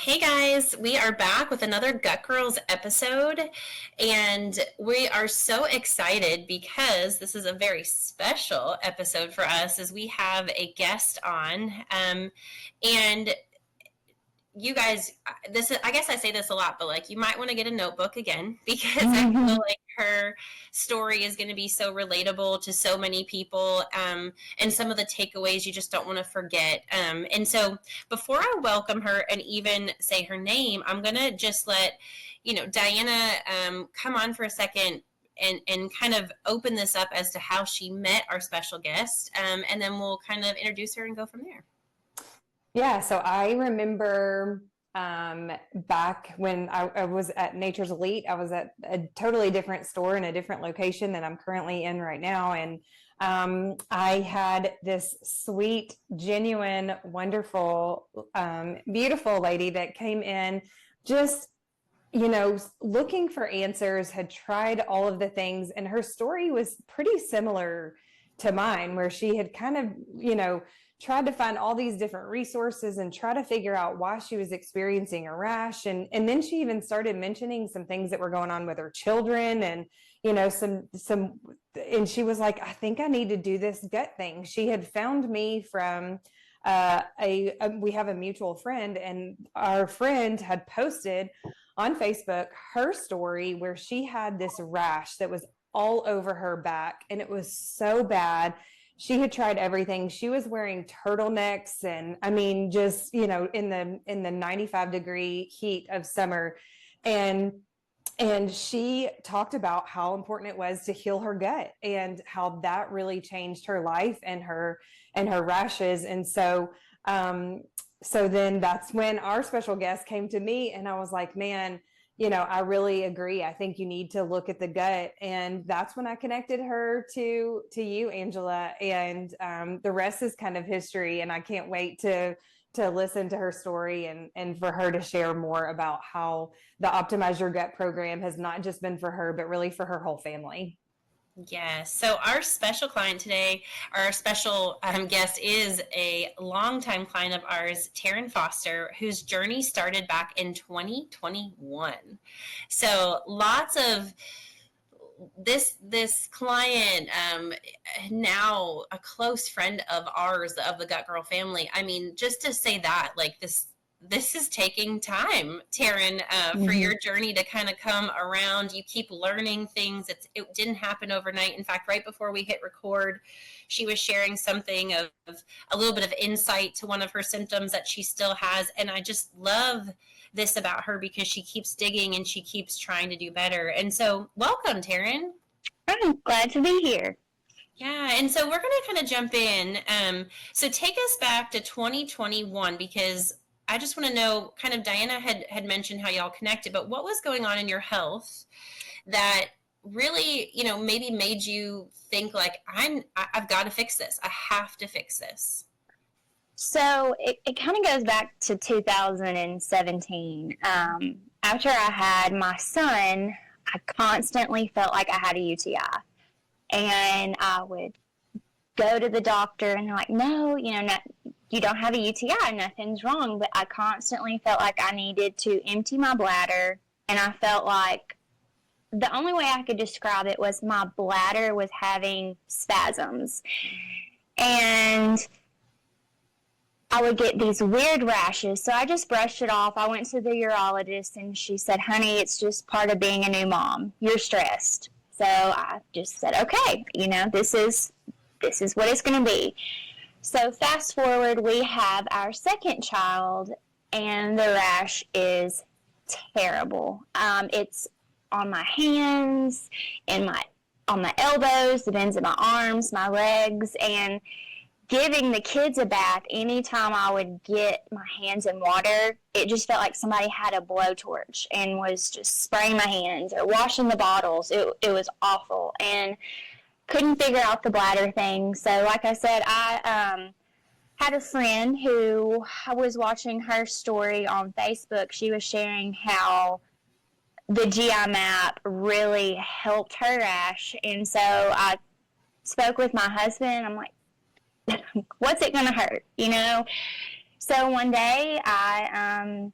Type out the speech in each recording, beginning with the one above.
Hey guys, we are back with another Gut Girls episode, and we are so excited because this is a very special episode for us as we have a guest on. And you guys, this is, I guess I say this a lot, but like you might want to get a notebook again because I feel like her story is going to be so relatable to so many people, and some of the takeaways you just don't want to forget. And so before I welcome her and even say her name, I'm going to just let Diana come on for a second and kind of open this up as to how she met our special guest, and then we'll kind of introduce her and go from there. Yeah, so I remember back when I was at Nature's Elite, I was at a totally different store in a different location than I'm currently in right now. And I had this sweet, genuine, wonderful, beautiful lady that came in just looking for answers, had tried all of the things, and her story was pretty similar to mine, where she had kind of, tried to find all these different resources and try to figure out why she was experiencing a rash. And then she even started mentioning some things that were going on with her children and, some, and she was like, I think I need to do this gut thing. She had found me from we have a mutual friend, and our friend had posted on Facebook her story where she had this rash that was all over her back, and it was so bad. She had tried everything. She was wearing turtlenecks, and I mean, just in the 95-degree heat of summer, and she talked about how important it was to heal her gut and how that really changed her life and her rashes. And so then that's when our special guest came to me, and I was like, man, I really agree. I think you need to look at the gut. And that's when I connected her to you, Angela. And the rest is kind of history. And I can't wait to listen to her story and for her to share more about how the Optimize Your Gut program has not just been for her, but really for her whole family. Yes. So our special client today, our special guest, is a longtime client of ours, Terayn Foster, whose journey started back in 2021. So lots of this client, now a close friend of ours, of the Gut Girl family. I mean, just to say that, like this is taking time, Terayn, for your journey to kind of come around. You keep learning things. It didn't happen overnight. In fact, right before we hit record, she was sharing something of a little bit of insight to one of her symptoms that she still has. And I just love this about her because she keeps digging and she keeps trying to do better. And so welcome, Terayn. I'm glad to be here. Yeah, and so we're going to kind of jump in. So take us back to 2021 because I just want to know, kind of, Diana had mentioned how y'all connected, but what was going on in your health that really, maybe made you think like, I've got to fix this. I have to fix this. So it kind of goes back to 2017. After I had my son, I constantly felt like I had a UTI. And I would go to the doctor and they're like, no, you don't have a UTI, nothing's wrong. But I constantly felt like I needed to empty my bladder. And I felt like the only way I could describe it was my bladder was having spasms. And I would get these weird rashes. So I just brushed it off. I went to the urologist and she said, honey, it's just part of being a new mom. You're stressed. So I just said, okay, this is what it's going to be. So fast forward, we have our second child, and the rash is terrible. It's on my hands, on my elbows, the ends of my arms, my legs, and giving the kids a bath, anytime I would get my hands in water, it just felt like somebody had a blowtorch and was just spraying my hands or washing the bottles. It was awful and couldn't figure out the bladder thing. So like I said, I had a friend who I was watching her story on Facebook. She was sharing how the GI map really helped her rash. And so I spoke with my husband. I'm like, what's it going to hurt? So one day I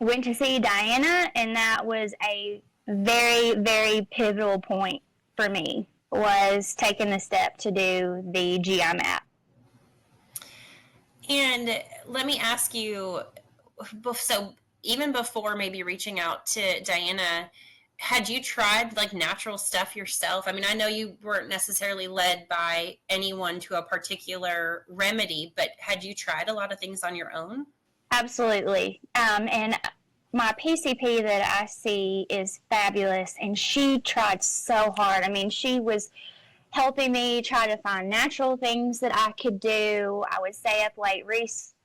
went to see Diana, and that was a very, very pivotal point for me, was taking the step to do the GI map. And let me ask you, so even before maybe reaching out to Diana, had you tried like natural stuff yourself? I mean, I know you weren't necessarily led by anyone to a particular remedy, but had you tried a lot of things on your own? Absolutely. And my PCP that I see is fabulous, and she tried so hard. I mean, she was helping me try to find natural things that I could do. I would stay up late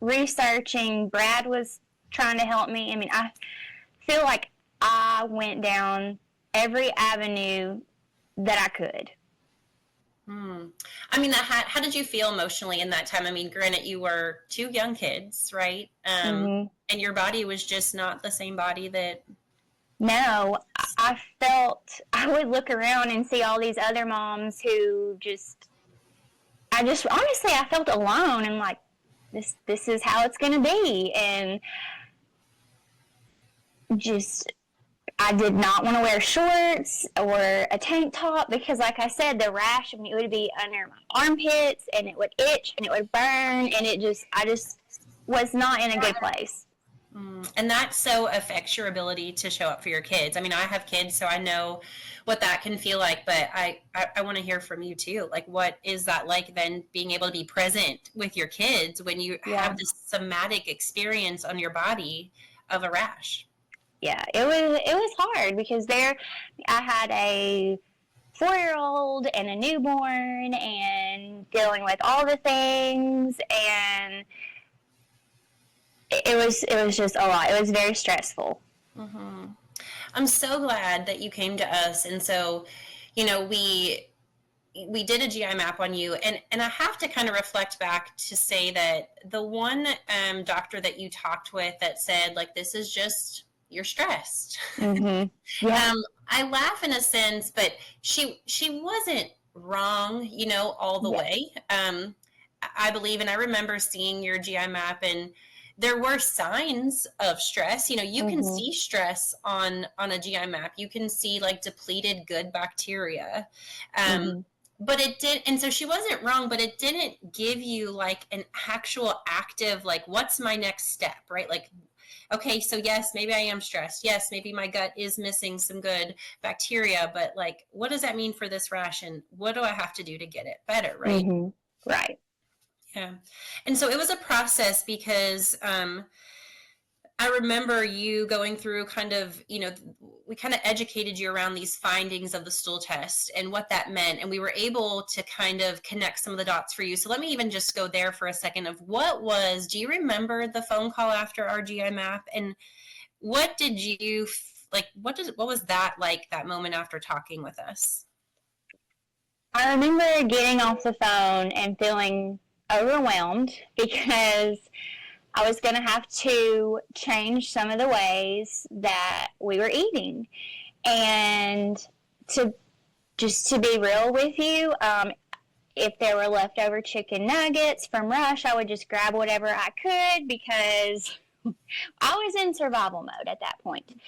researching. Brad was trying to help me. I mean, I feel like I went down every avenue that I could. I mean, how did you feel emotionally in that time? I mean, granted, you were two young kids, right? And your body was just not the same body that. No, I felt, I would look around and see all these other moms who honestly, I felt alone, and like, this is how it's going to be. And just, I did not want to wear shorts or a tank top because, like I said, the rash, I mean, it would be under my armpits, and it would itch, and it would burn, and I just was not in a good place. And that so affects your ability to show up for your kids. I mean, I have kids, so I know what that can feel like, but I want to hear from you too. Like, what is that like then, being able to be present with your kids when you have this somatic experience on your body of a rash? Yeah, it was hard because I had a 4-year-old and a newborn, and dealing with all the things, and it was just a lot. It was very stressful. Mm-hmm. I'm so glad that you came to us, and so, you know, we did a GI map on you, and I have to kind of reflect back to say that the one doctor that you talked with that said, like, this is just, you're stressed. Mm-hmm. Yeah. I laugh in a sense, but she wasn't wrong, you know, all the way. I believe, and I remember seeing your GI map, and there were signs of stress. You know, you can see stress on a GI map. You can see like depleted good bacteria. But it did, and so she wasn't wrong, but it didn't give you like an actual active, like, what's my next step, right? Like, okay, so yes, maybe I am stressed. Yes, maybe my gut is missing some good bacteria, but like, what does that mean for this rash, and what do I have to do to get it better, right? Right. Yeah. And so it was a process because I remember you going through kind of, you know, we kind of educated you around these findings of the stool test and what that meant. And we were able to kind of connect some of the dots for you. So let me even just go there for a second of do you remember the phone call after our GI map? And what did you, like, what was that like, that moment after talking with us? I remember getting off the phone and feeling overwhelmed because I was going to have to change some of the ways that we were eating. And to be real with you, if there were leftover chicken nuggets from Rush, I would just grab whatever I could because I was in survival mode at that point.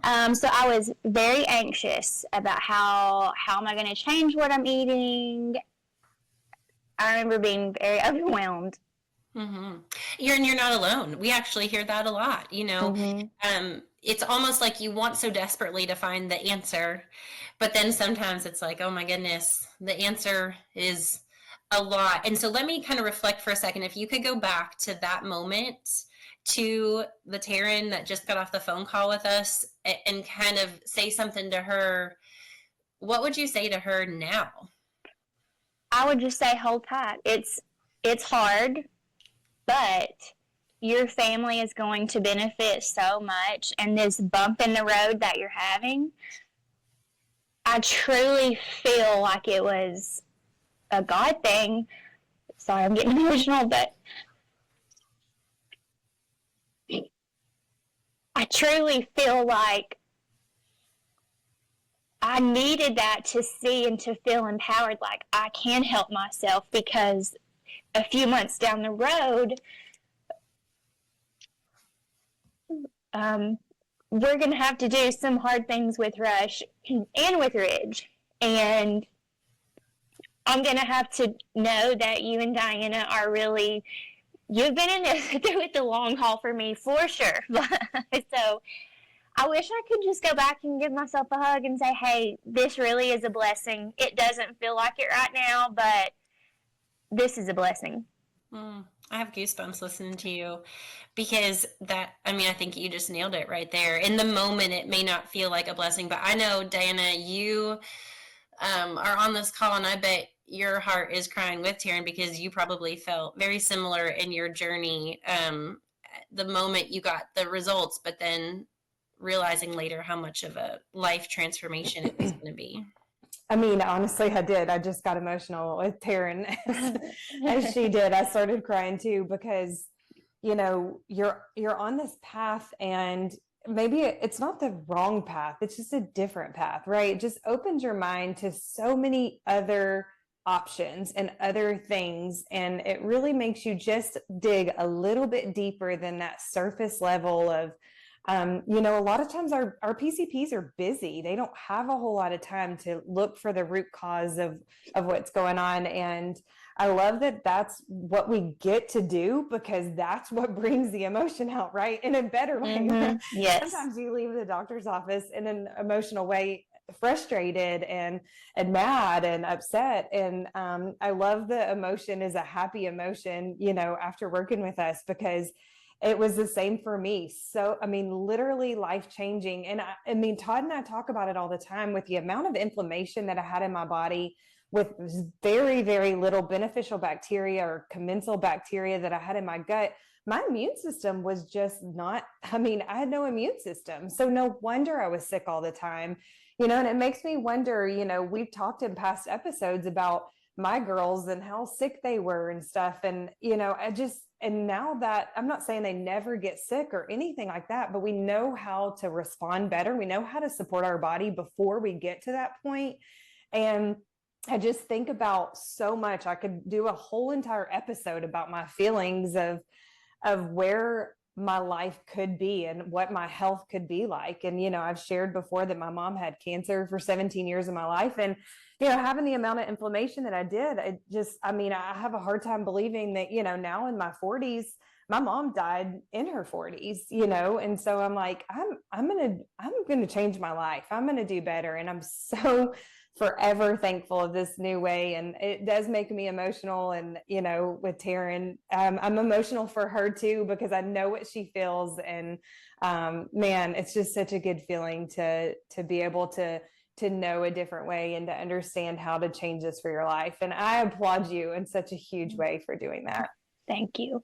So I was very anxious about how am I going to change what I'm eating. I remember being very overwhelmed. You're not alone. We actually hear that a lot, you know. It's almost like you want so desperately to find the answer, but then sometimes it's like, oh my goodness, the answer is a lot. And so let me kind of reflect for a second. If you could go back to that moment, to the Terayn that just got off the phone call with us, and kind of say something to her, what would you say to her now? I would just say hold tight. It's hard, but your family is going to benefit so much, and this bump in the road that you're having, I truly feel like it was a God thing. Sorry, I'm getting emotional, but I truly feel like I needed that to see and to feel empowered, like I can help myself, because a few months down the road, we're going to have to do some hard things with Rush and with Ridge. And I'm going to have to know that you and Diana are really, you've been in this through it the long haul for me, for sure. So I wish I could just go back and give myself a hug and say, hey, this really is a blessing. It doesn't feel like it right now, but this is a blessing. I have goosebumps listening to you because I think you just nailed it right there. In the moment, it may not feel like a blessing, but I know, Diana, you are on this call, and I bet your heart is crying with Terayn because you probably felt very similar in your journey. The moment you got the results, but then realizing later how much of a life transformation it was going to be. I mean, honestly, I did. I just got emotional with Terayn as she did. I started crying too because, you're on this path, and maybe it's not the wrong path. It's just a different path, right? It just opens your mind to so many other options and other things. And it really makes you just dig a little bit deeper than that surface level of, a lot of times our PCPs are busy. They don't have a whole lot of time to look for the root cause of what's going on. And I love that that's what we get to do, because that's what brings the emotion out, right? In a better way. Mm-hmm. Yes. Sometimes you leave the doctor's office in an emotional way, frustrated and mad and upset. And I love the emotion is a happy emotion, after working with us, because it was the same for me. So, literally life-changing. And Todd and I talk about it all the time with the amount of inflammation that I had in my body with very, very little beneficial bacteria or commensal bacteria that I had in my gut. My immune system was just not, I had no immune system. So no wonder I was sick all the time, and it makes me wonder, we've talked in past episodes about my girls and how sick they were and stuff. And, and now that I'm not saying they never get sick or anything like that, but we know how to respond better. We know how to support our body before we get to that point. And I just think about so much. I could do a whole entire episode about my feelings of where my life could be and what my health could be like. And, I've shared before that my mom had cancer for 17 years of my life. And, having the amount of inflammation that I did, I have a hard time believing that, now in my 40s, my mom died in her 40s, and so I'm like, I'm going to change my life. I'm going to do better. And I'm so forever thankful of this new way. And it does make me emotional. And, with Terayn, I'm emotional for her too, because I know what she feels. And, man, it's just such a good feeling to be able to know a different way and to understand how to change this for your life. And I applaud you in such a huge way for doing that. Thank you.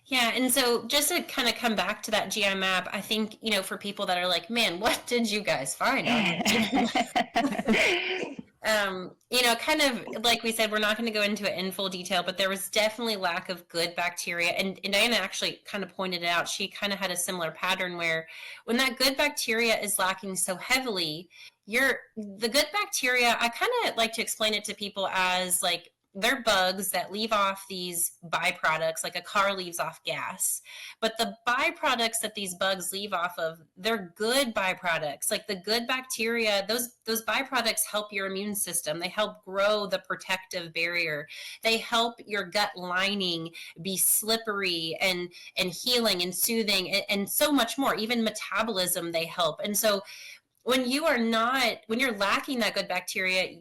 Yeah. And so just to kind of come back to that GI map, I think, for people that are like, man, what did you guys find on kind of like we said, we're not going to go into it in full detail, but there was definitely lack of good bacteria. And Diana actually kind of pointed it out. She kind of had a similar pattern where when that good bacteria is lacking so heavily, the good bacteria, I kind of like to explain it to people as like, they're bugs that leave off these byproducts, like a car leaves off gas. But the byproducts that these bugs leave off of, they're good byproducts. Like the good bacteria, those byproducts help your immune system. They help grow the protective barrier. They help your gut lining be slippery and healing and soothing and so much more. Even metabolism, they help. And so when you're lacking that good bacteria,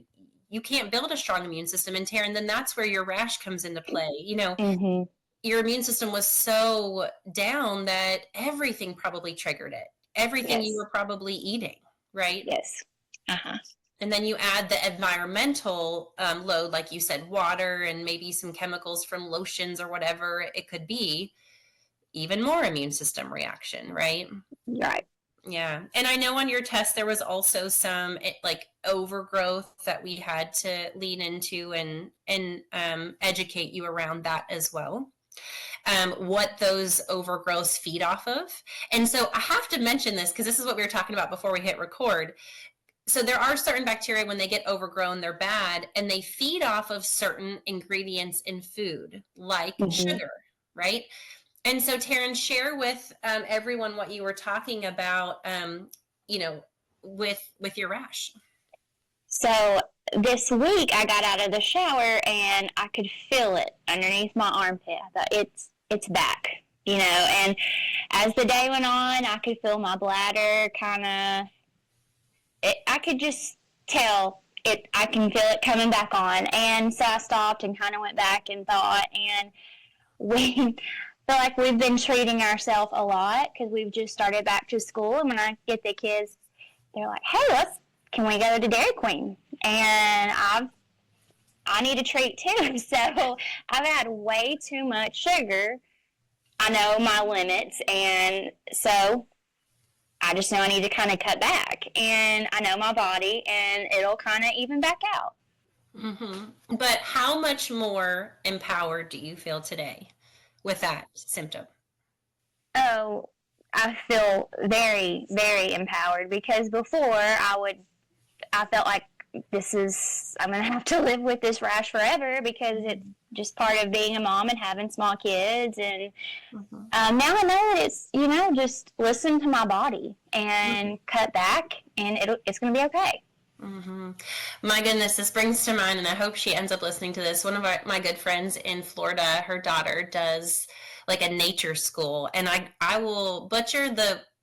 you can't build a strong immune system. And Terayn, then that's where your rash comes into play. Mm-hmm. Your immune system was so down that everything probably triggered it. Everything you were probably eating, right? Yes. Uh-huh. And then you add the environmental load, like you said, water and maybe some chemicals from lotions or whatever it could be, even more immune system reaction, right? Right. Yeah. And I know on your test, there was also some like overgrowth that we had to lean into and educate you around that as well. What those overgrowths feed off of. And so I have to mention this because this is what we were talking about before we hit record. So there are certain bacteria, when they get overgrown, they're bad, and they feed off of certain ingredients in food, like sugar, right? And so, Terayn, share with everyone what you were talking about, you know, with your rash. So this week I got out of the shower and I could feel it underneath my armpit. I thought it's back, and as the day went on, I could feel my bladder I could just tell it. I can feel it coming back on. And so I stopped and kind of went back and thought, and we feel like we've been treating ourselves a lot because we've just started back to school. And when I get the kids, they're like, hey, can we go to Dairy Queen? And I need a treat too. So I've had way too much sugar. I know my limits, and so I just know I need to kind of cut back. And I know my body, and it'll kind of even back out. Mm-hmm. But how much more empowered do you feel today with that symptom? Oh, I feel very, very empowered because before I felt like I'm going to have to live with this rash forever because it's just part of being a mom and having small kids. And now I know that it's, just listen to my body and cut back, and it's going to be okay. Mm-hmm. My goodness, this brings to mind, and I hope she ends up listening to this. One of my good friends in Florida, her daughter does like a nature school, and I will butcher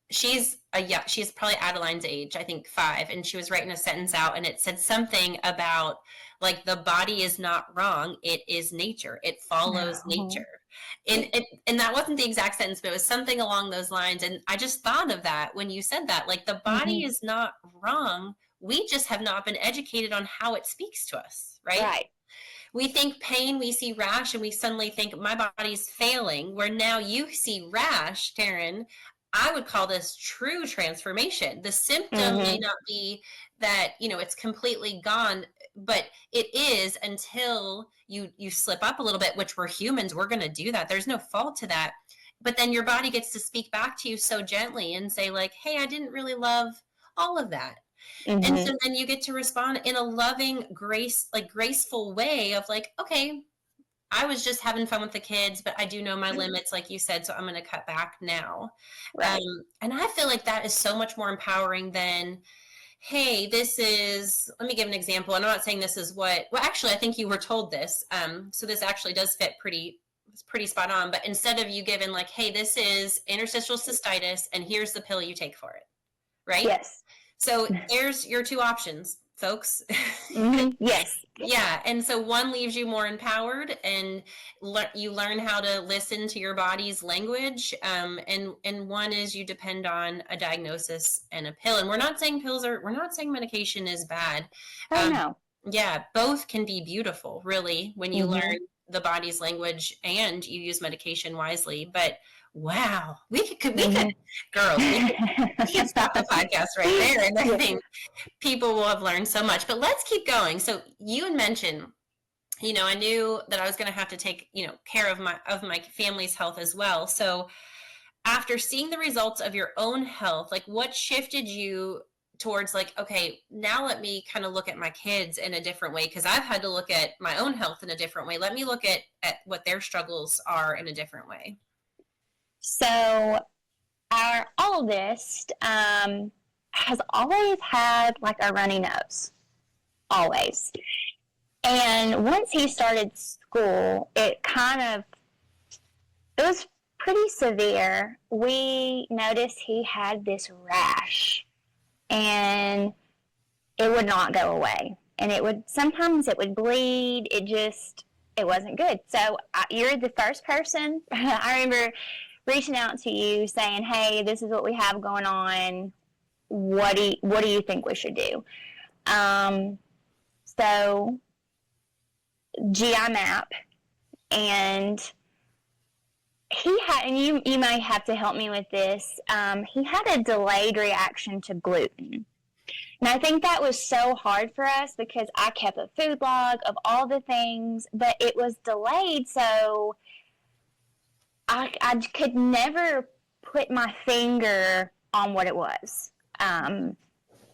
she's probably Adeline's age, I think 5, and she was writing a sentence out, and it said something about like the body is not wrong, it is nature, it follows nature. And that wasn't the exact sentence, but it was something along those lines. And I just thought of that when you said that, like the body is not wrong, we just have not been educated on how it speaks to us, right? Right. We think pain, we see rash, and we suddenly think my body's failing, where now you see rash, Terayn. I would call this true transformation. The symptom may not be that, it's completely gone, but it is until you slip up a little bit, which we're humans, we're going to do that. There's no fault to that. But then your body gets to speak back to you so gently and say like, hey, I didn't really love all of that. And so then you get to respond in a loving, graceful way of like, okay, I was just having fun with the kids, but I do know my limits, like you said, so I'm going to cut back now. Right. And I feel like that is so much more empowering than, hey, let me give an example. And I'm not saying this is well, actually, I think you were told this. So this actually does fit pretty spot on. But instead of you giving like, hey, this is interstitial cystitis, and here's the pill you take for it. Right? Yes. So there's your 2 options, folks. Yes. Yeah, and so one leaves you more empowered, and you learn how to listen to your body's language, and one is you depend on a diagnosis and a pill. And we're not saying medication is bad. Oh, no. Yeah, both can be beautiful, really, when you learn the body's language and you use medication wisely. But wow, we could girls, we could stop the podcast right there, and I think people will have learned so much. But let's keep going. So you had mentioned, I knew that I was going to have to take, care of my family's health as well. So after seeing the results of your own health, like what shifted you towards like, okay, now let me kind of look at my kids in a different way, because I've had to look at my own health in a different way. Let me look at what their struggles are in a different way. So our oldest has always had like a runny nose, always. And once he started school, it was pretty severe. We noticed he had this rash, and it would not go away. And sometimes it would bleed. It wasn't good. So you're the first person. I remember reaching out to you saying, hey, this is what we have going on. What do you think we should do? So GI map, and he had, and you may have to help me with this. He had a delayed reaction to gluten. And I think that was so hard for us because I kept a food log of all the things, but it was delayed, so I could never put my finger on what it was.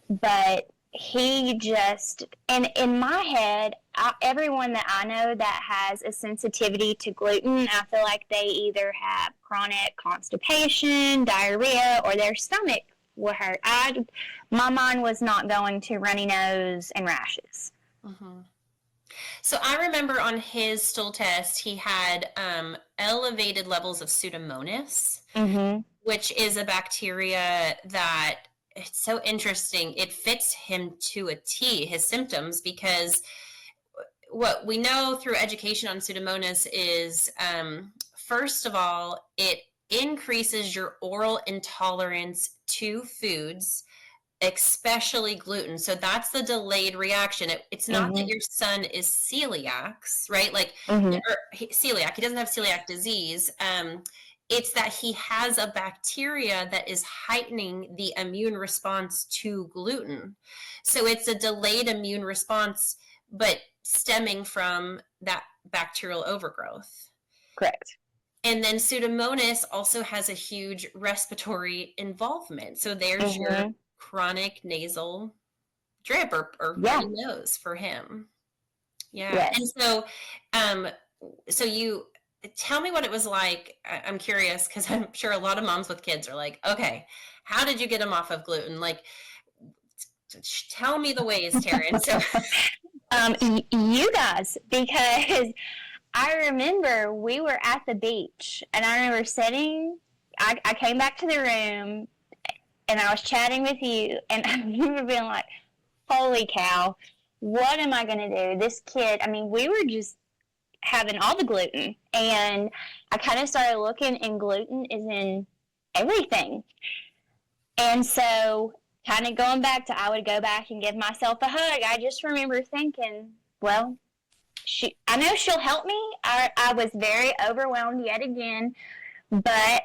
But he just, and in my head, everyone that I know that has a sensitivity to gluten, I feel like they either have chronic constipation, diarrhea, or their stomach will hurt. My mind was not going to runny nose and rashes. Mm-hmm. So I remember on his stool test, he had elevated levels of Pseudomonas, Mm-hmm. which is a bacteria that, it's so interesting. It fits him to a T, his symptoms, because what we know through education on Pseudomonas is, first of all, it increases your oral intolerance to foods, especially gluten. So that's the delayed reaction. It's not that Mm-hmm. your son is celiac, right? Like, Mm-hmm. or celiac. He doesn't have celiac disease. It's that he has a bacteria that is heightening the immune response to gluten. So it's a delayed immune response, but stemming from that bacterial overgrowth. Correct. And then Pseudomonas also has a huge respiratory involvement. So there's your Mm-hmm. chronic nasal drip or Yeah. runny nose for him. Yeah. Yes. And so you tell me what it was like. I'm curious because I'm sure a lot of moms with kids are like, okay, how did you get them off of gluten? Like, tell me the ways, Terayn. So You guys, because I remember we were at the beach, and I remember sitting. I came back to the room, and I was chatting with you, and I remember being like, "Holy cow, what am I going to do?" This kid. I mean, we were just having all the gluten, and I kind of started looking, and gluten is in everything, and so kind of going back to, I would go back and give myself a hug. I just remember thinking, well, I know she'll help me. I was very overwhelmed yet again, but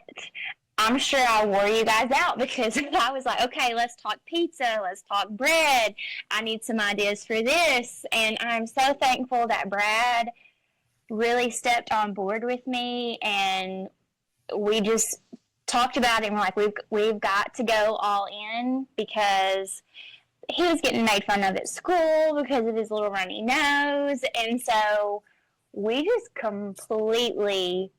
I'm sure I wore you guys out because I was like, okay, let's talk pizza, let's talk bread. I need some ideas for this. And I'm so thankful that Brad really stepped on board with me, and we just talked about it, and we're like, we've got to go all in, because he was getting made fun of at school because of his little runny nose. And so we just completely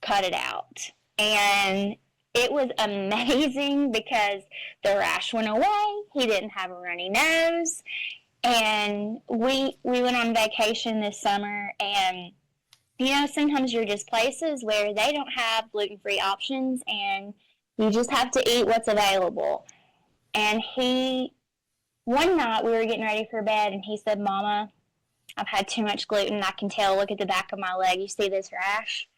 cut it out. And it was amazing because the rash went away. He didn't have a runny nose. And we went on vacation this summer, and sometimes you're just places where they don't have gluten-free options, and you just have to eat what's available. And one night we were getting ready for bed, and he said, "Mama, I've had too much gluten. I can tell. Look at the back of my leg. You see this rash?"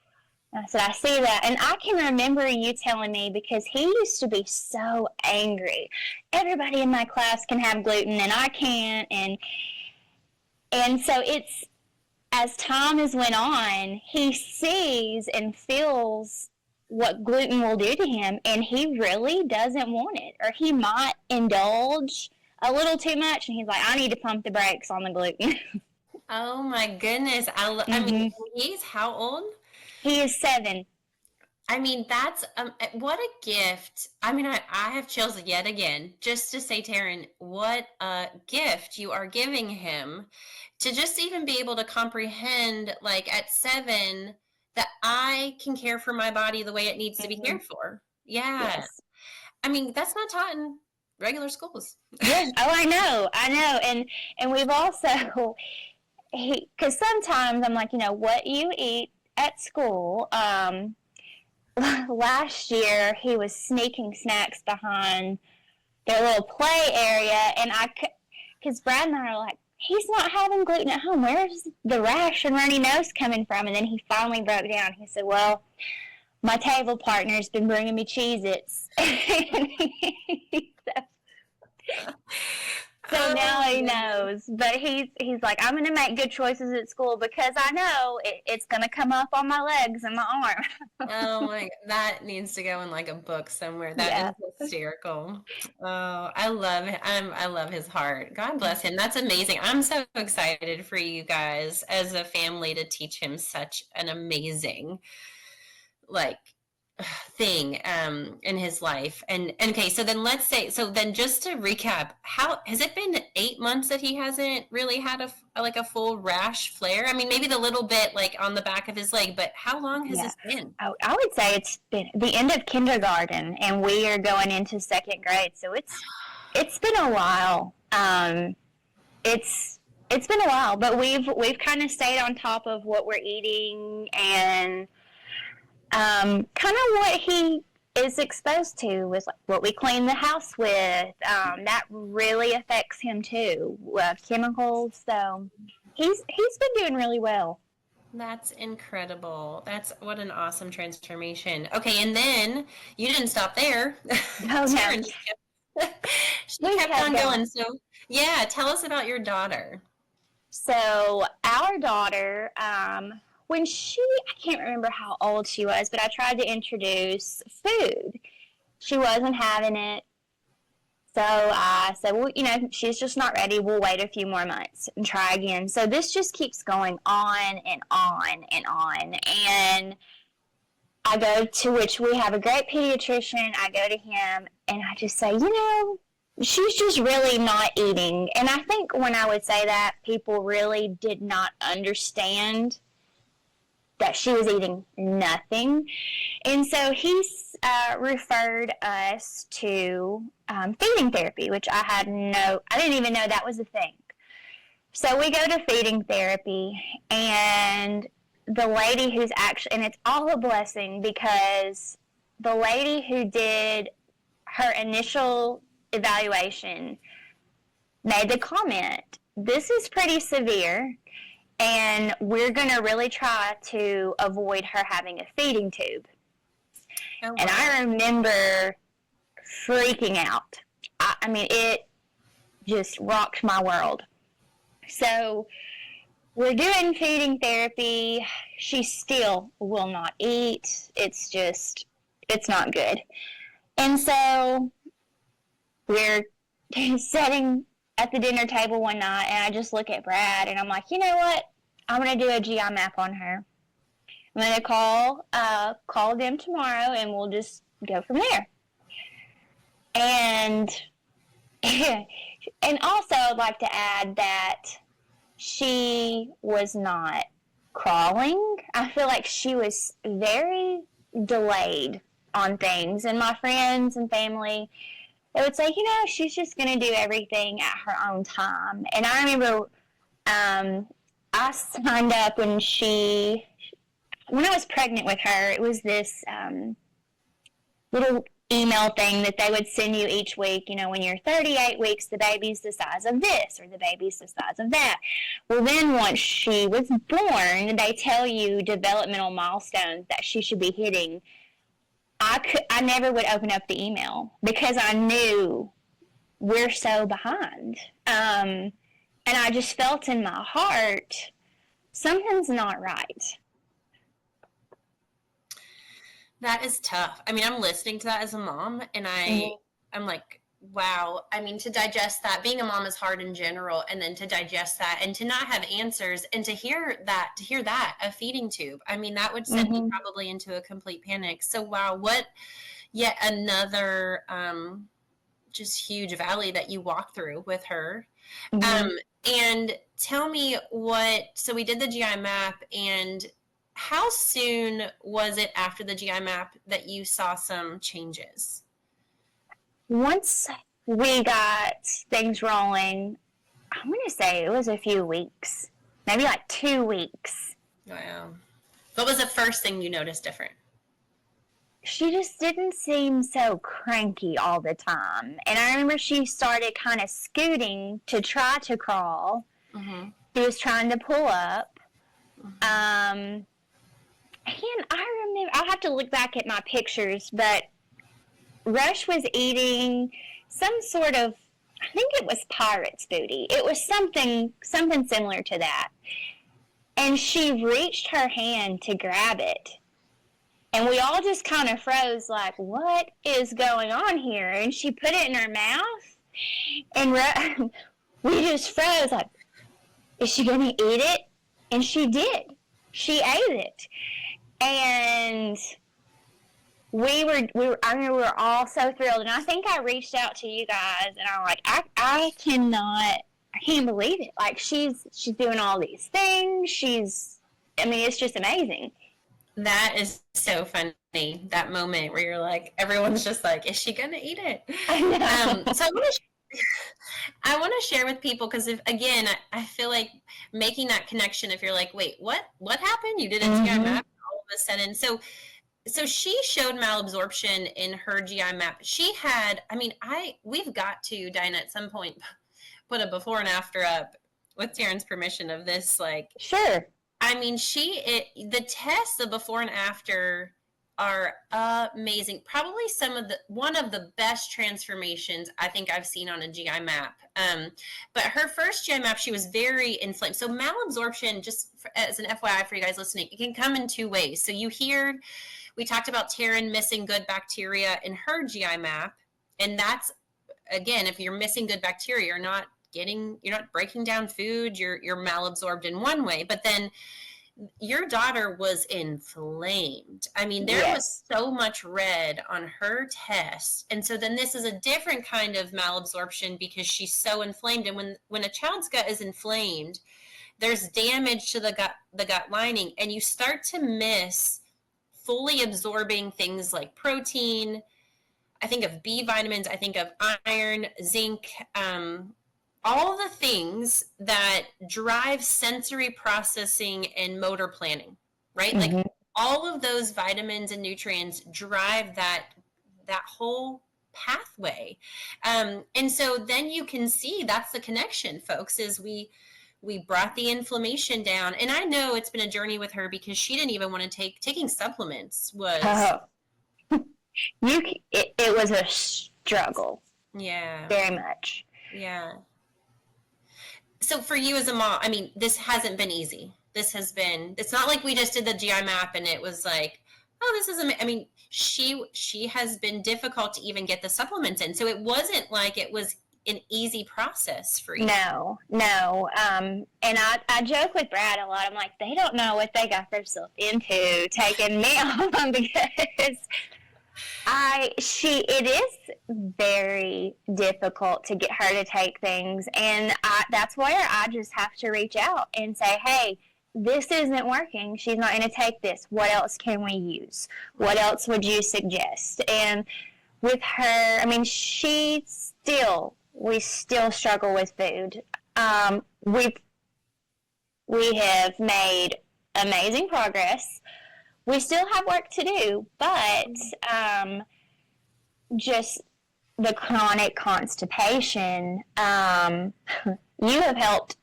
And I said, "I see that." And I can remember you telling me, because he used to be so angry. Everybody in my class can have gluten, and I can't. And so it's, as time has went on, he sees and feels what gluten will do to him, and he really doesn't want it, or he might indulge a little too much, and he's like, I need to pump the brakes on the gluten. oh my goodness. I mean, he's how old? He is 7. I mean, that's what a gift. I mean, I have chills yet again just to say, Terayn, what a gift you are giving him to just even be able to comprehend, like at 7, that I can care for my body the way it needs to be cared for. Yeah. Yes. I mean, that's not taught in regular schools. Yes. Oh, I know. And we've also, because sometimes I'm like, what you eat at school. Last year he was sneaking snacks behind their little play area, and because Brad and I are like, he's not having gluten at home. Where's the rash and runny nose coming from? And then he finally broke down. He said, well, my table partner's been bringing me Cheez-Its. So now he knows. But he's like, I'm going to make good choices at school because I know it's going to come up on my legs and my arm. Oh my, that needs to go in like a book somewhere. That is hysterical. Oh, I love him. I love his heart. God bless him. That's amazing. I'm so excited for you guys as a family to teach him such an amazing, like, thing in his life. And okay, so then let's say, so then just to recap, how has it been 8 months that he hasn't really had like a full rash flare? I mean, maybe the little bit like on the back of his leg, but how long has Yeah. this been? I would say it's been the end of kindergarten, and we are going into second grade, so it's been a while. It's been a while, but we've kind of stayed on top of what we're eating and kind of what he is exposed to with like, what we clean the house with. That really affects him too. Chemicals, so he's been doing really well. That's incredible. That's what an awesome transformation. Okay, and then you didn't stop there. Oh no, Terayn she we kept kept on going. going. So, yeah, tell us about your daughter. So our daughter, when I can't remember how old she was, but I tried to introduce food. She wasn't having it. So I said, well, she's just not ready. We'll wait a few more months and try again. So this just keeps going on and on and on. And I go to which we have a great pediatrician. I go to him and I just say, she's just really not eating. And I think when I would say that, people really did not understand that she was eating nothing. And so he's referred us to feeding therapy, which I didn't even know that was a thing. So we go to feeding therapy, and the lady who's actually, and it's all a blessing because the lady who did her initial evaluation made the comment, this is pretty severe, and we're going to really try to avoid her having a feeding tube. Oh, wow. And I remember freaking out. I mean, it just rocked my world. So we're doing feeding therapy. She still will not eat. It's not good. And so we're sitting at the dinner table one night, and I just look at Brad, and I'm like, you know what? I'm going to do a GI map on her. I'm going to call them tomorrow, and we'll just go from there. And also I'd like to add that she was not crawling. I feel like she was very delayed on things, and my friends and family, they would say, she's just going to do everything at her own time. And I remember I signed up when I was pregnant with her. It was this little email thing that they would send you each week. When you're 38 weeks, the baby's the size of this, or the baby's the size of that. Well, then once she was born, they tell you developmental milestones that she should be hitting. I never would open up the email because I knew we're so behind. And I just felt in my heart, something's not right. That is tough. I mean, I'm listening to that as a mom, and I'm like, wow. I mean, to digest that, being a mom is hard in general, and then to digest that and to not have answers, and to hear that, a feeding tube. I mean, that would send me probably into a complete panic. So, wow, what yet another just huge valley that you walk through with her. And tell me so we did the GI map, and how soon was it after the GI map that you saw some changes? Once we got things rolling, I'm going to say it was a few weeks, maybe like 2 weeks. Wow. What was the first thing you noticed different? She just didn't seem so cranky all the time. And I remember she started kind of scooting to try to crawl. She was trying to pull up. And I remember, I'll have to look back at my pictures, but Rush was eating some sort of, I think it was pirate's booty. It was something similar to that. And she reached her hand to grab it. And we all just kind of froze like, what is going on here? And she put it in her mouth. And we just froze like, is she going to eat it? And she did. She ate it. And I mean, we were all so thrilled. And I think I reached out to you guys and I'm like, I can't believe it. Like she's doing all these things. I mean, it's just amazing. That is so funny. That moment where you're like, everyone's just like, is she gonna eat it? I know. So I want to share with people because if again, I feel like making that connection. If you're like, wait, what happened? You did a GI map all of a sudden. So she showed malabsorption in her GI map. She had, I mean, we've got to, Dinah, at some point put a before and after up with Terayn's permission of this, like, Sure. I mean, the tests of before and after are amazing. Probably one of the best transformations I think I've seen on a GI map. But her first GI map, she was very inflamed. So malabsorption, as an FYI for you guys listening, it can come in two ways. So we talked about Terayn missing good bacteria in her GI map, and that's, again, if you're missing good bacteria, you're not breaking down food, you're malabsorbed in one way, but then your daughter was inflamed. I mean, there was so much red on her test. And so then this is a different kind of malabsorption because she's so inflamed. And when a child's gut is inflamed, there's damage to the gut lining, and you start to miss fully absorbing things like protein. I think of B vitamins, I think of iron, zinc, all the things that drive sensory processing and motor planning, right? Mm-hmm. Like all of those vitamins and nutrients drive that whole pathway. And so then you can see that's the connection, folks, is we brought the inflammation down. And I know it's been a journey with her because she didn't even want to taking supplements was. It was a struggle. Yeah. Very much. Yeah. So for you as a mom, I mean, this hasn't been easy. It's not like we just did the GI map and it was like, oh, this is, I mean, she has been difficult to even get the supplements in. So it wasn't like it was an easy process for you. No. And I joke with Brad a lot. I'm like, they don't know what they got themselves into taking me on because it is very difficult to get her to take things, and that's where I just have to reach out and say, hey, this isn't working. She's not going to take this. What else can we use? What else would you suggest? And with her, I mean, we still struggle with food. We have made amazing progress. We still have work to do, but just the chronic constipation, you have helped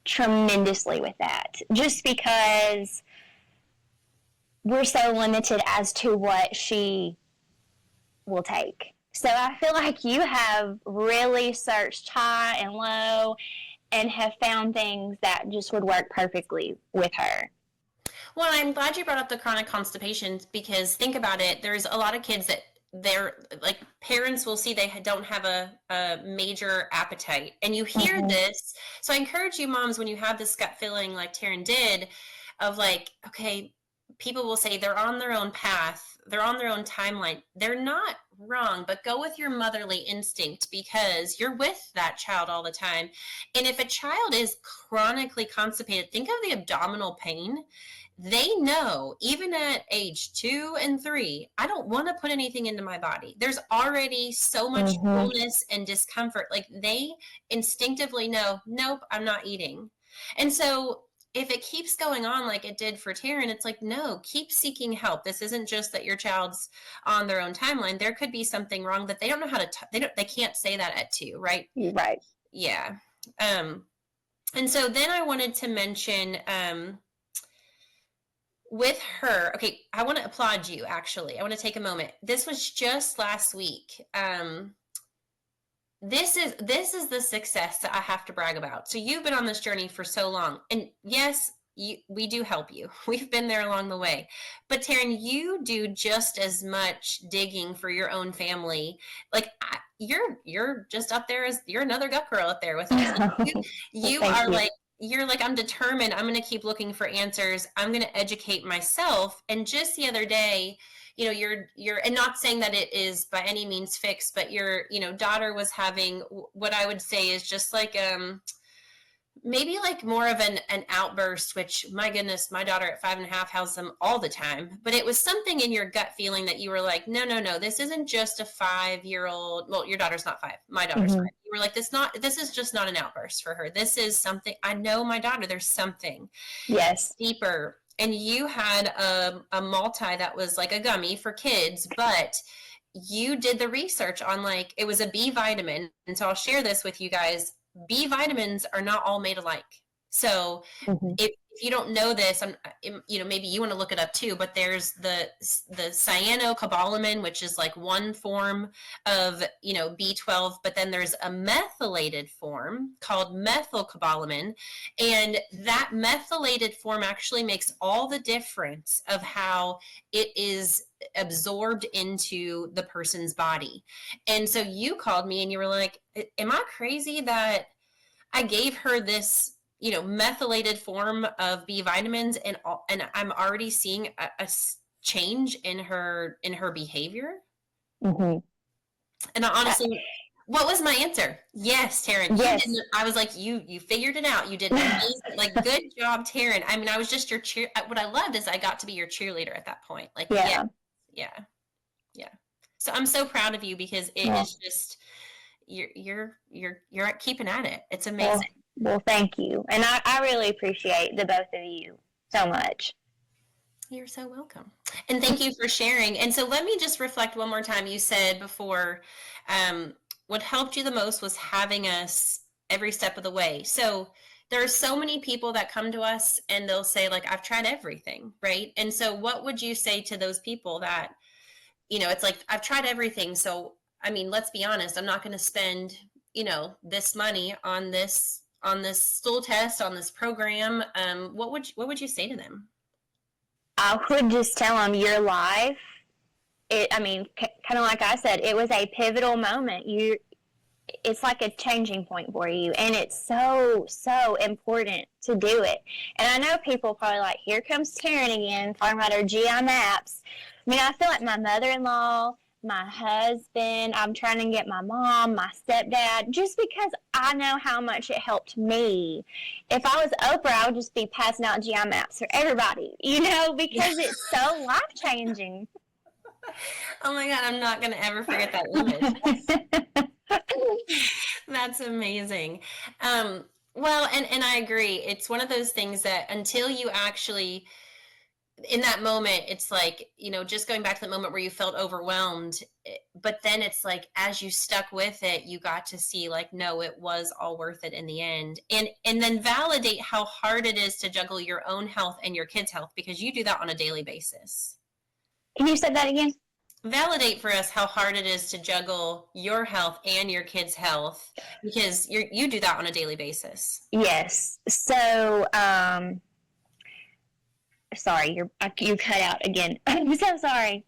tremendously with that, just because we're so limited as to what she will take. So I feel like you have really searched high and low and have found things that just would work perfectly with her. Well, I'm glad you brought up the chronic constipation because think about it. There's a lot of kids that they're like parents will see they don't have a major appetite, and you hear this. So I encourage you moms, when you have this gut feeling like Terayn did of like, okay, people will say they're on their own path, they're on their own timeline. They're not wrong, but go with your motherly instinct because you're with that child all the time. And if a child is chronically constipated, think of the abdominal pain. They know, even at age 2 and 3, I don't want to put anything into my body. There's already so much fullness and discomfort. Like they instinctively know, nope, I'm not eating. And so if it keeps going on like it did for Terayn, it's like, no, keep seeking help. This isn't just that your child's on their own timeline. There could be something wrong that they don't know how to, they can't say that at 2, right? Right. Yeah. And so then I wanted to mention, with her, okay, I want to applaud you, actually. I want to take a moment. This was just last week. This is the success that I have to brag about. So you've been on this journey for so long. And yes, we do help you. We've been there along the way. But Terayn, you do just as much digging for your own family. Like you're just up there you're another gut girl up there with us. Like, you are you. You're like, I'm determined. I'm going to keep looking for answers. I'm going to educate myself. And just the other day, your and not saying that it is by any means fixed, but your daughter was having what I would say is just like maybe like more of an outburst, which my goodness, my daughter at 5.5 has them all the time. But it was something in your gut feeling that you were like, no, no, no, this isn't just a 5-year-old. Well, your daughter's not 5. My daughter's 5. You were like, this is just not an outburst for her. This is something. I know my daughter. There's something deeper. And you had a multi that was like a gummy for kids, but you did the research on like it was a B vitamin. And so I'll share this with you guys. B vitamins are not all made alike. So if you don't know this, maybe you want to look it up too, but there's the cyanocobalamin, which is like one form of, B12, but then there's a methylated form called methylcobalamin. And that methylated form actually makes all the difference of how it is absorbed into the person's body. And so you called me and you were like, am I crazy that I gave her this, methylated form of B vitamins and I'm already seeing a change in her behavior? And I honestly, what was my answer? Yes, Terayn. Yes. I was like, you figured it out. You did amazing. Like, good job, Terayn. I mean, I was just your what I loved is I got to be your cheerleader at that point. Like, yeah. So I'm so proud of you because it is just you're keeping at it. It's amazing. Well, thank you, and I really appreciate the both of you so much. You're so welcome, and thank you for sharing. And so let me just reflect one more time. You said before, what helped you the most was having us every step of the way. So there are so many people that come to us and they'll say like, I've tried everything, right? And so what would you say to those people that, it's like, I've tried everything. So, I mean, let's be honest, I'm not going to spend, this money on this stool test, on this program. What would you say to them? I would just tell them your life. Kind of like I said, it was a pivotal moment. It's like a changing point for you, and it's so, so important to do it. And I know people probably like, here comes Terayn again, talking about her GI maps. I mean, I feel like my mother-in-law, my husband, I'm trying to get my mom, my stepdad, just because I know how much it helped me. If I was Oprah, I would just be passing out GI maps for everybody, because it's so life-changing. Oh my God, I'm not going to ever forget that image. That's amazing. Well, and I agree. It's one of those things that until you actually, in that moment, it's like, just going back to the moment where you felt overwhelmed, but then it's like, as you stuck with it, you got to see like, no, it was all worth it in the end. And then validate how hard it is to juggle your own health and your kids' health, because you do that on a daily basis. Can you say that again? Validate for us how hard it is to juggle your health and your kids' health, because you do that on a daily basis. Yes. So, sorry, you cut out again. I'm so sorry.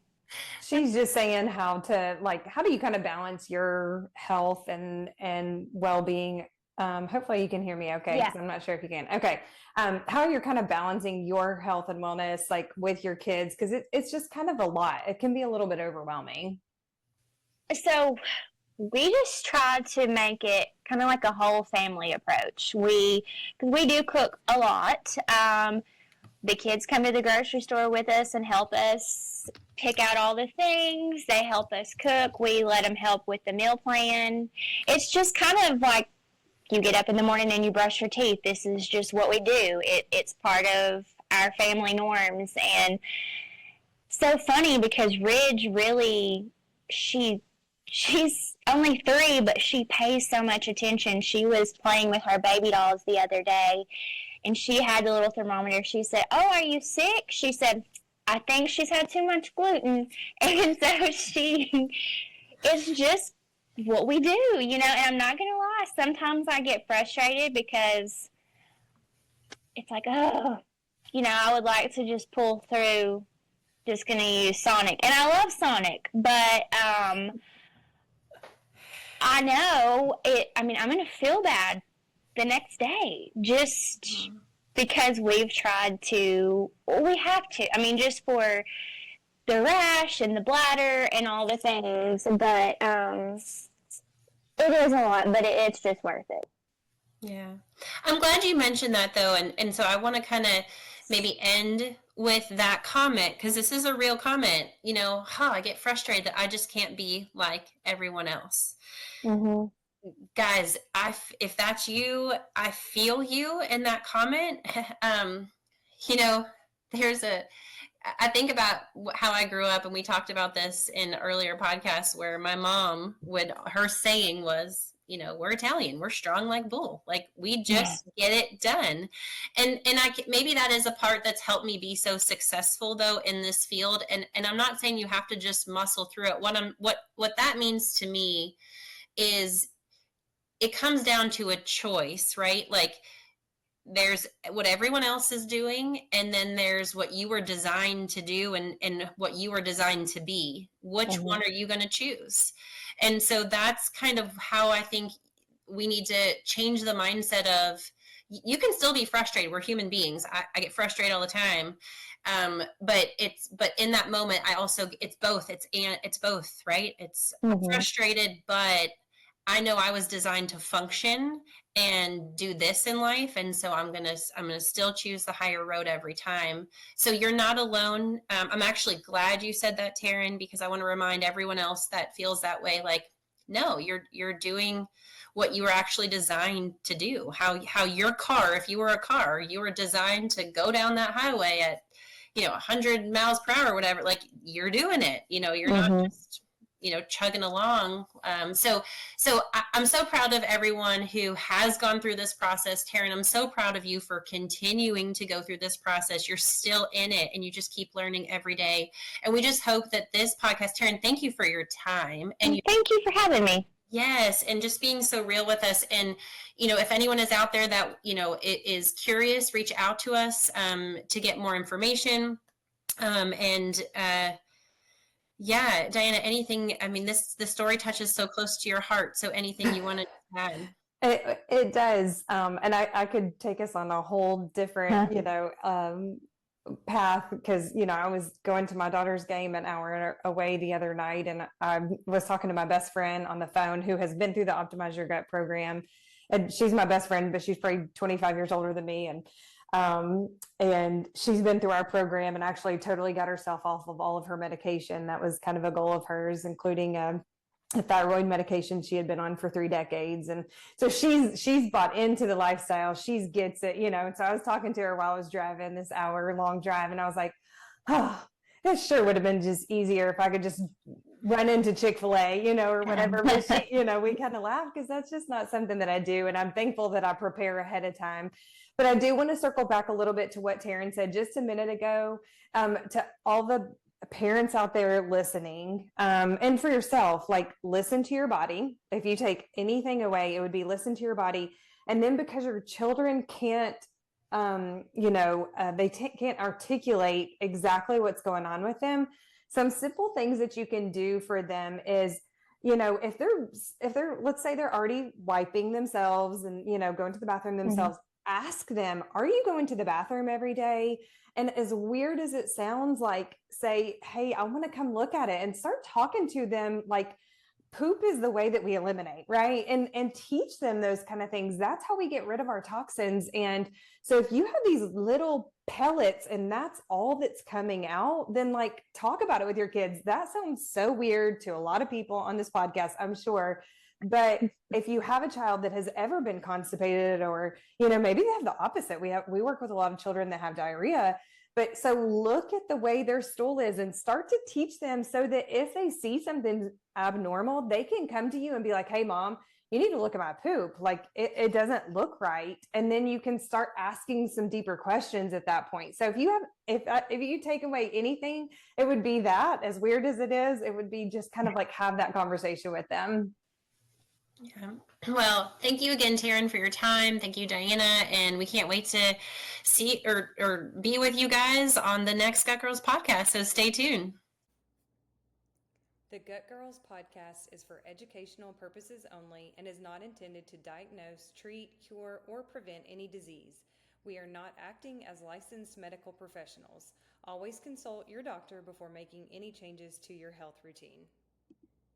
She's just saying how do you kind of balance your health and well-being? Hopefully you can hear me okay, because I'm not sure if you can. Okay. How you're kind of balancing your health and wellness, like with your kids, because it's just kind of a lot. It can be a little bit overwhelming. So we just try to make it kind of like a whole family approach. Because we do cook a lot. The kids come to the grocery store with us and help us pick out all the things. They help us cook. We let them help with the meal plan. It's just kind of like you get up in the morning and you brush your teeth. This is just what we do. It's part of our family norms. And so funny because Ridge really, she's only 3, but she pays so much attention. She was playing with her baby dolls the other day, and she had the little thermometer. She said, "Oh, are you sick?" She said, "I think she's had too much gluten." And so it's just what we do, and I'm not going to lie. Sometimes I get frustrated because it's like, I would like to just pull through, just going to use Sonic. And I love Sonic, but I know I'm going to feel bad the next day just because we have to, just for the rash and the bladder and all the things, but it is a lot, but it's just worth it. Yeah. I'm glad you mentioned that though. And so I want to kind of maybe end with that comment because this is a real comment. I get frustrated that I just can't be like everyone else. Mm-hmm. Guys, if that's you, I feel you in that comment. You know, I think about how I grew up, and we talked about this in earlier podcasts where my mom her saying was, we're Italian, we're strong like bull, like we just get it done. And maybe that is a part that's helped me be so successful though in this field. And I'm not saying you have to just muscle through it. What that means to me is it comes down to a choice, right? Like there's what everyone else is doing, and then there's what you were designed to do and what you were designed to be. Which one are you going to choose? And so that's kind of how I think we need to change the mindset of you can still be frustrated. We're human beings. I get frustrated all the time. But in that moment, I also, it's both. It's both, right? It's I'm frustrated, but I know I was designed to function and do this in life, and so I'm gonna still choose the higher road every time. So you're not alone. I'm actually glad you said that, Terayn, because I want to remind everyone else that feels that way. Like, no, you're doing what you were actually designed to do. How your car, if you were a car, you were designed to go down that highway at 100 miles per hour or whatever. Like you're doing it. You're not just chugging along. So I'm so proud of everyone who has gone through this process. Terayn, I'm so proud of you for continuing to go through this process. You're still in it and you just keep learning every day. And we just hope that this podcast, Terayn, thank you for your time. And thank you for having me. Yes, and just being so real with us. And if anyone is out there that is curious, reach out to us to get more information. Yeah, Diana, anything, I mean, the story touches so close to your heart. So anything you want to add? It does. And I could take us on a whole different, path because, I was going to my daughter's game an hour away the other night. And I was talking to my best friend on the phone who has been through the Optimize Your Gut program. And she's my best friend, but she's probably 25 years older than me. And she's been through our program and actually totally got herself off of all of her medication. That was kind of a goal of hers, including a thyroid medication she had been on for 3 decades. And so she's bought into the lifestyle. She gets it, And so I was talking to her while I was driving this hour-long drive, and I was like, oh, it sure would have been just easier if I could just run into Chick-fil-A, or whatever. But she, we kind of laugh because that's just not something that I do. And I'm thankful that I prepare ahead of time. But I do want to circle back a little bit to what Terayn said just a minute ago, to all the parents out there listening, and for yourself, like listen to your body. If you take anything away, it would be listen to your body. And then because your children can't, can't articulate exactly what's going on with them, some simple things that you can do for them is, if they're, let's say they're already wiping themselves and, going to the bathroom themselves, ask them, are you going to the bathroom every day? And as weird as it sounds, like say, hey, I want to come look at it, and start talking to them like poop is the way that we eliminate, right? And teach them those kind of things. That's how we get rid of our toxins. And so if you have these little pellets and that's all that's coming out, then like talk about it with your kids. That sounds so weird to a lot of people on this podcast, I'm sure. But if you have a child that has ever been constipated, or, maybe they have the opposite. We work with a lot of children that have diarrhea. But so look at the way their stool is and start to teach them so that if they see something abnormal, they can come to you and be like, hey, mom, you need to look at my poop. Like it doesn't look right. And then you can start asking some deeper questions at that point. So if you take away anything, it would be that, as weird as it is, it would be just kind of like have that conversation with them. Yeah. Well, thank you again, Terayn, for your time. Thank you, Diana. And we can't wait to see or be with you guys on the next Gut Girls podcast. So stay tuned. The Gut Girls podcast is for educational purposes only and is not intended to diagnose, treat, cure, or prevent any disease. We are not acting as licensed medical professionals. Always consult your doctor before making any changes to your health routine.